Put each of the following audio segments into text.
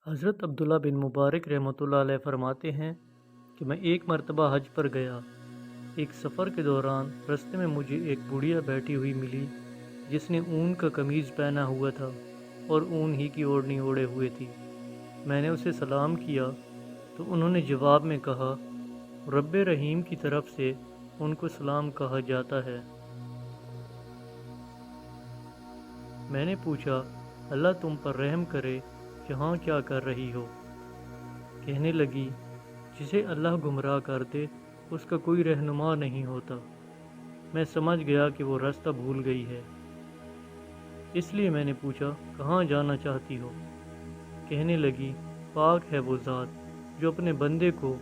حضرت عبداللہ بن مبارک رحمۃ اللہ علیہ فرماتے ہیں کہ میں ایک مرتبہ حج پر گیا۔ ایک سفر کے دوران رستے میں مجھے ایک بڑھیا بیٹھی ہوئی ملی جس نے اون کا قمیض پہنا ہوا تھا اور اون ہی کی اوڑھنی اوڑھے ہوئے تھی۔ میں نے اسے سلام کیا تو انہوں نے جواب میں کہا، رب رحیم کی طرف سے ان کو سلام کہا جاتا ہے۔ میں نے پوچھا، اللہ تم پر رحم کرے، یہاں کیا کر رہی ہو؟ کہنے لگی، جسے اللہ گمراہ کر دے اس کا کوئی رہنما نہیں ہوتا۔ میں سمجھ گیا کہ وہ راستہ بھول گئی ہے، اس لیے میں نے پوچھا، کہاں جانا چاہتی ہو؟ کہنے لگی، پاک ہے وہ ذات جو اپنے بندے کو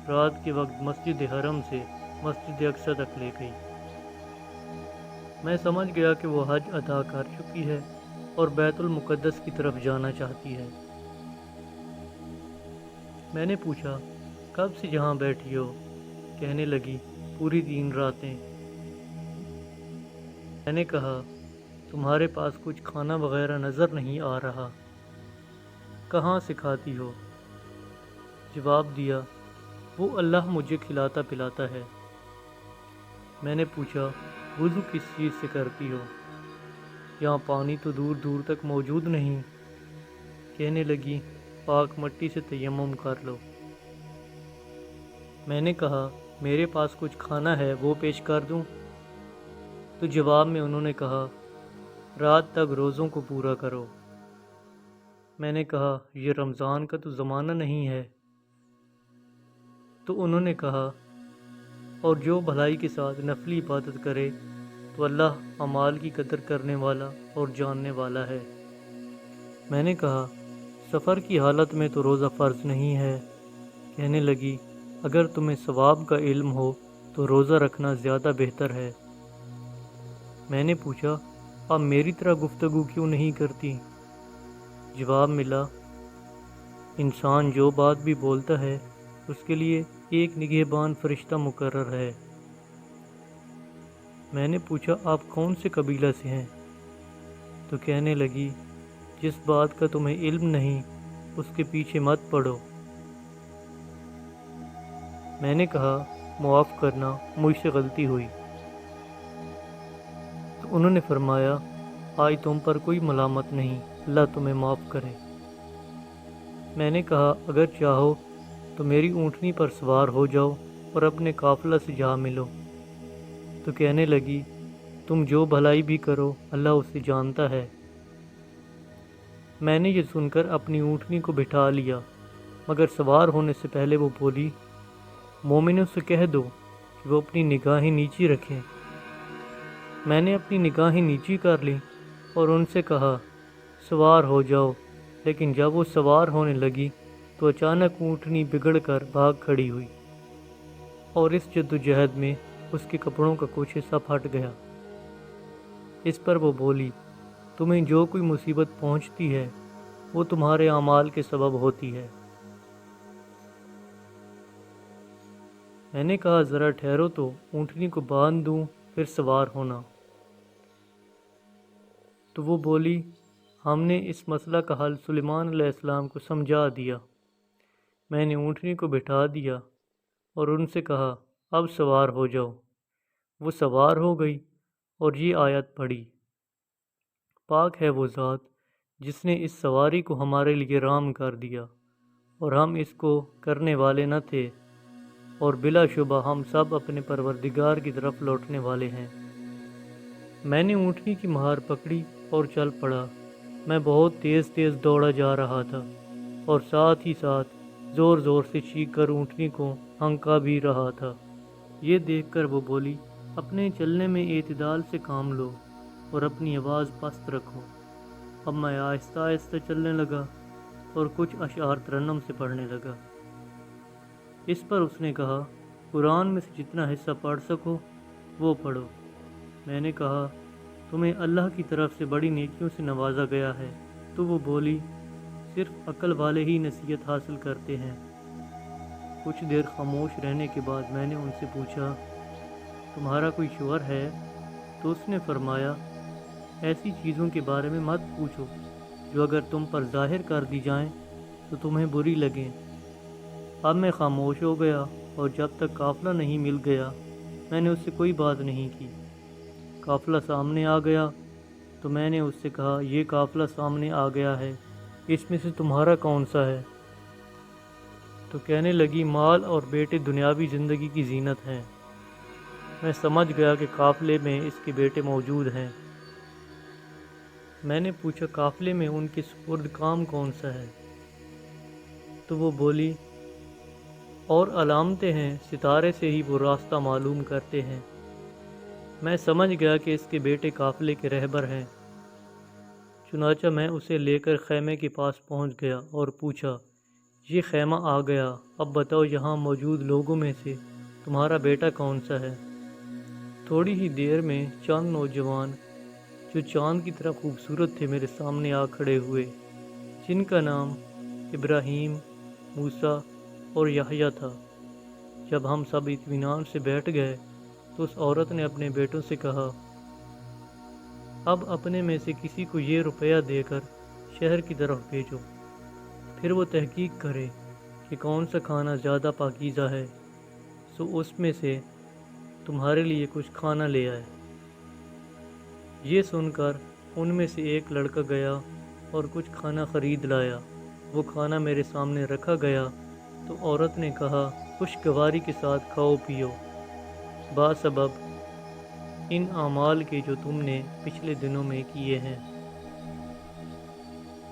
رات کے وقت مسجد حرم سے مسجد اقصی تک لے گئی۔ میں سمجھ گیا کہ وہ حج ادا کر چکی ہے اور بیت المقدس کی طرف جانا چاہتی ہے۔ میں نے پوچھا، کب سے یہاں بیٹھی ہو؟ کہنے لگی، پوری 3 راتیں۔ میں نے کہا، تمہارے پاس کچھ کھانا وغیرہ نظر نہیں آ رہا، کہاں سے کھاتی ہو؟ جواب دیا، وہ اللہ مجھے کھلاتا پلاتا ہے۔ میں نے پوچھا، وضو کس چیز سے کرتی ہو؟ یہاں پانی تو دور دور تک موجود نہیں۔ کہنے لگی، پاک مٹی سے تیمم کر لو۔ میں نے کہا، میرے پاس کچھ کھانا ہے، وہ پیش کر دوں؟ تو جواب میں انہوں نے کہا، رات تک روزوں کو پورا کرو۔ میں نے کہا، یہ رمضان کا تو زمانہ نہیں ہے۔ تو انہوں نے کہا، اور جو بھلائی کے ساتھ نفلی عبادت کرے تو اللہ اعمال کی قدر کرنے والا اور جاننے والا ہے۔ میں نے کہا، سفر کی حالت میں تو روزہ فرض نہیں ہے۔ کہنے لگی، اگر تمہیں ثواب کا علم ہو تو روزہ رکھنا زیادہ بہتر ہے۔ میں نے پوچھا، اب میری طرح گفتگو کیوں نہیں کرتی؟ جواب ملا، انسان جو بات بھی بولتا ہے اس کے لیے ایک نگہبان فرشتہ مقرر ہے۔ میں نے پوچھا، آپ کون سے قبیلہ سے ہیں؟ تو کہنے لگی، جس بات کا تمہیں علم نہیں اس کے پیچھے مت پڑو۔ میں نے کہا، معاف کرنا، مجھ سے غلطی ہوئی۔ تو انہوں نے فرمایا، آج تم پر کوئی ملامت نہیں، اللہ تمہیں معاف کرے۔ میں نے کہا، اگر چاہو تو میری اونٹنی پر سوار ہو جاؤ اور اپنے قافلہ سے جا ملو۔ تو کہنے لگی، تم جو بھلائی بھی کرو اللہ اسے جانتا ہے۔ میں نے یہ سن کر اپنی اونٹنی کو بٹھا لیا، مگر سوار ہونے سے پہلے وہ بولی، مومنوں سے کہہ دو کہ وہ اپنی نگاہیں نیچی رکھیں۔ میں نے اپنی نگاہیں نیچی کر لیں اور ان سے کہا، سوار ہو جاؤ، لیکن جب وہ سوار ہونے لگی تو اچانک اونٹنی بگڑ کر بھاگ کھڑی ہوئی اور اس جدوجہد میں اس کے کپڑوں کا کچھ حصہ پھٹ گیا۔ اس پر وہ بولی، تمہیں جو کوئی مصیبت پہنچتی ہے وہ تمہارے اعمال کے سبب ہوتی ہے۔ میں نے کہا، ذرا ٹھہرو تو اونٹنی کو باندھ دوں پھر سوار ہونا۔ تو وہ بولی، ہم نے اس مسئلہ کا حل سلیمان علیہ السلام کو سمجھا دیا۔ میں نے اونٹنی کو بٹھا دیا اور ان سے کہا، اب سوار ہو جاؤ۔ وہ سوار ہو گئی اور یہ آیت پڑھی، پاک ہے وہ ذات جس نے اس سواری کو ہمارے لیے رام کر دیا اور ہم اس کو کرنے والے نہ تھے، اور بلا شبہ ہم سب اپنے پروردگار کی طرف لوٹنے والے ہیں۔ میں نے اونٹنی کی مہار پکڑی اور چل پڑا۔ میں بہت تیز تیز دوڑا جا رہا تھا اور ساتھ ہی ساتھ زور زور سے چیخ کر اونٹنی کو ہنکا بھی رہا تھا۔ یہ دیکھ کر وہ بولی، اپنے چلنے میں اعتدال سے کام لو اور اپنی آواز پست رکھو۔ اب میں آہستہ آہستہ چلنے لگا اور کچھ اشعار ترنم سے پڑھنے لگا۔ اس پر اس نے کہا، قرآن میں سے جتنا حصہ پڑھ سکو وہ پڑھو۔ میں نے کہا، تمہیں اللہ کی طرف سے بڑی نیکیوں سے نوازا گیا ہے۔ تو وہ بولی، صرف عقل والے ہی نصیحت حاصل کرتے ہیں۔ کچھ دیر خاموش رہنے کے بعد میں نے ان سے پوچھا، تمہارا کوئی شوہر ہے؟ تو اس نے فرمایا، ایسی چیزوں کے بارے میں مت پوچھو جو اگر تم پر ظاہر کر دی جائیں تو تو تمہیں بری لگیں۔ اب میں خاموش ہو گیا اور جب تک قافلہ نہیں مل گیا میں نے اس سے کوئی بات نہیں کی۔ قافلہ سامنے آ گیا تو میں نے اس سے کہا، یہ قافلہ سامنے آ گیا ہے، اس میں سے تمہارا کون سا ہے؟ تو کہنے لگی، مال اور بیٹے دنیاوی زندگی کی زینت ہیں۔ میں سمجھ گیا کہ قافلے میں اس کے بیٹے موجود ہیں۔ میں نے پوچھا، قافلے میں ان کے سپرد کام کون سا ہے؟ تو وہ بولی، اور علامتیں ہیں، ستارے سے ہی وہ راستہ معلوم کرتے ہیں۔ میں سمجھ گیا کہ اس کے بیٹے قافلے کے رہبر ہیں۔ چنانچہ میں اسے لے کر خیمے کے پاس پہنچ گیا اور پوچھا، یہ خیمہ آ گیا، اب بتاؤ یہاں موجود لوگوں میں سے تمہارا بیٹا کون سا ہے؟ تھوڑی ہی دیر میں چند نوجوان جو چاند کی طرح خوبصورت تھے میرے سامنے آ کھڑے ہوئے، جن کا نام ابراہیم، موسیٰ اور یحییٰ تھا۔ جب ہم سب اطمینان سے بیٹھ گئے تو اس عورت نے اپنے بیٹوں سے کہا، اب اپنے میں سے کسی کو یہ روپیہ دے کر شہر کی طرف بھیجو، پھر وہ تحقیق کرے کہ کون سا کھانا زیادہ پاکیزہ ہے، سو اس میں سے تمہارے لیے کچھ کھانا لے آئے۔ یہ سن کر ان میں سے ایک لڑکا گیا اور کچھ کھانا خرید لایا۔ وہ کھانا میرے سامنے رکھا گیا تو عورت نے کہا، خوشگواری کے ساتھ کھاؤ پیو، باسبب ان اعمال کے جو تم نے پچھلے دنوں میں کیے ہیں۔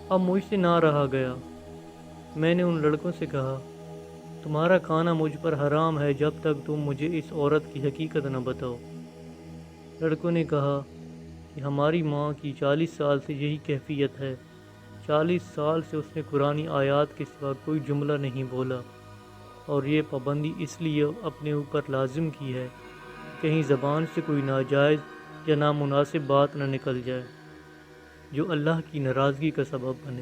اب مجھ سے نہ رہا گیا۔ میں نے ان لڑکوں سے کہا، تمہارا کھانا مجھ پر حرام ہے جب تک تم مجھے اس عورت کی حقیقت نہ بتاؤ۔ لڑکوں نے کہا کہ ہماری ماں کی 40 سال سے یہی کیفیت ہے، 40 سال سے اس نے قرآنی آیات کے سوا کوئی جملہ نہیں بولا، اور یہ پابندی اس لیے اپنے اوپر لازم کی ہے کہ کہیں زبان سے کوئی ناجائز یا نامناسب بات نہ نکل جائے جو اللہ کی ناراضگی کا سبب بنے۔